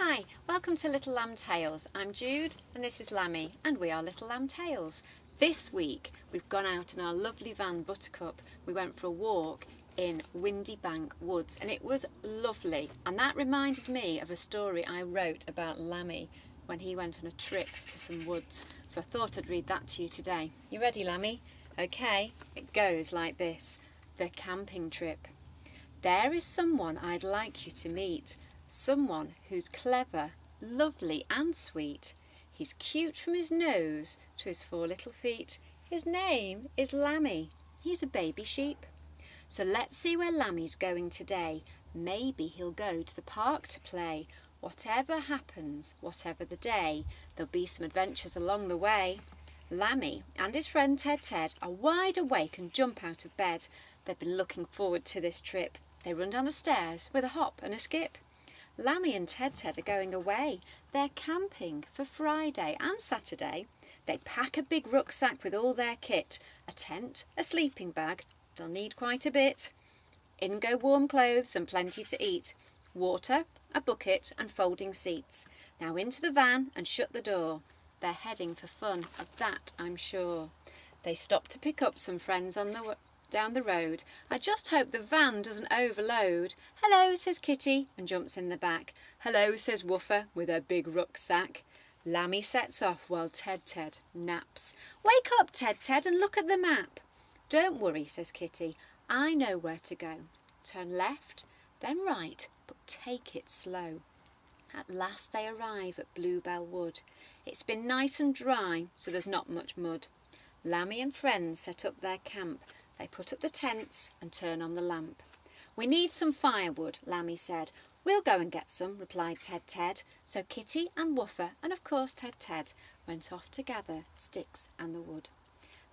Hi, welcome to Little Lamb Tales. I'm Jude and this is Lammy and we are Little Lamb Tales. This week we've gone out in our lovely van Buttercup. We went for a walk in Windy Bank Woods and it was lovely, and that reminded me of a story I wrote about Lammy when he went on a trip to some woods. So I thought I'd read that to you today. You ready, Lammy? Okay, it goes like this. The camping trip. There is someone I'd like you to meet. Someone who's clever, lovely and sweet. He's cute from his nose to his 4 little feet. His name is Lammy. He's a baby sheep. So let's see where Lammy's going today. Maybe he'll go to the park to play. Whatever happens, whatever the day, there'll be some adventures along the way. Lammy and his friend Ted are wide awake and jump out of bed. They've been looking forward to this trip. They run down the stairs with a hop and a skip. Lammy and Ted are going away. They're camping for Friday and Saturday. They pack a big rucksack with all their kit, a tent, a sleeping bag. They'll need quite a bit. In go warm clothes and plenty to eat. Water, a bucket and folding seats. Now into the van and shut the door. They're heading for fun, of that I'm sure. They stop to pick up some friends on down the road. I just hope the van doesn't overload. Hello, says Kitty and jumps in the back. Hello, says Woofer with her big rucksack. Lammy sets off while Ted naps. Wake up, Ted, and look at the map. Don't worry, says Kitty. I know where to go. Turn left, then right, but take it slow. At last they arrive at Bluebell Wood. It's been nice and dry, so there's not much mud. Lammy and friends set up their camp. They put up the tents and turn on the lamp. We need some firewood, Lammy said. We'll go and get some, replied Ted. So Kitty and Woofer and of course Ted went off to gather sticks and the wood.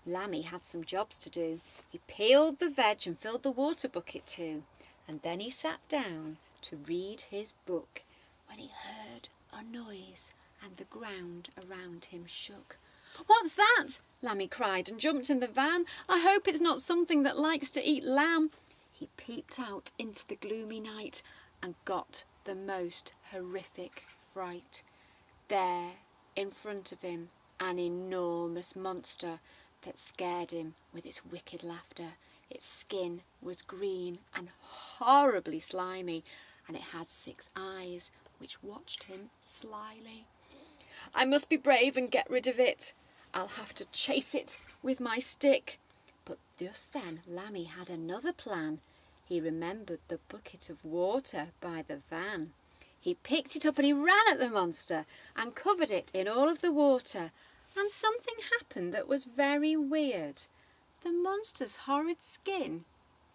Lammy had some jobs to do. He peeled the veg and filled the water bucket too. And then he sat down to read his book when he heard a noise and the ground around him shook. What's that? Lammy cried and jumped in the van. I hope it's not something that likes to eat lamb. He peeped out into the gloomy night and got the most horrific fright. There, in front of him, an enormous monster that scared him with its wicked laughter. Its skin was green and horribly slimy, and it had 6 eyes which watched him slyly. I must be brave and get rid of it. I'll have to chase it with my stick. But just then Lammy had another plan. He remembered the bucket of water by the van. He picked it up and he ran at the monster and covered it in all of the water. And something happened that was very weird. The monster's horrid skin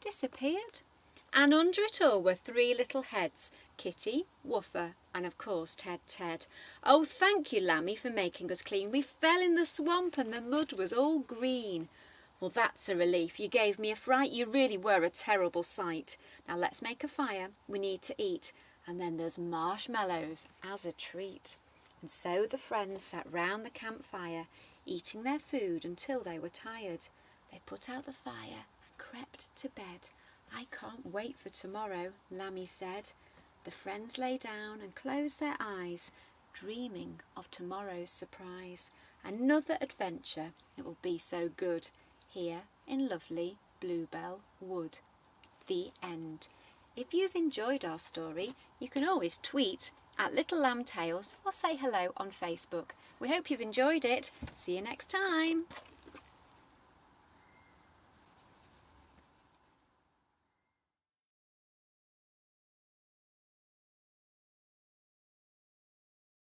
disappeared. And under it all were 3 little heads, Kitty, Woofer and of course Ted. Oh, thank you, Lammy, for making us clean. We fell in the swamp and the mud was all green. Well, that's a relief. You gave me a fright. You really were a terrible sight. Now let's make a fire. We need to eat. And then there's marshmallows as a treat. And so the friends sat round the campfire, eating their food until they were tired. They put out the fire and crept to bed. I can't wait for tomorrow, Lammy said. The friends lay down and closed their eyes, dreaming of tomorrow's surprise. Another adventure, it will be so good, here in lovely Bluebell Wood. The end. If you've enjoyed our story, you can always tweet at Little Lamb Tales or say hello on Facebook. We hope you've enjoyed it. See you next time.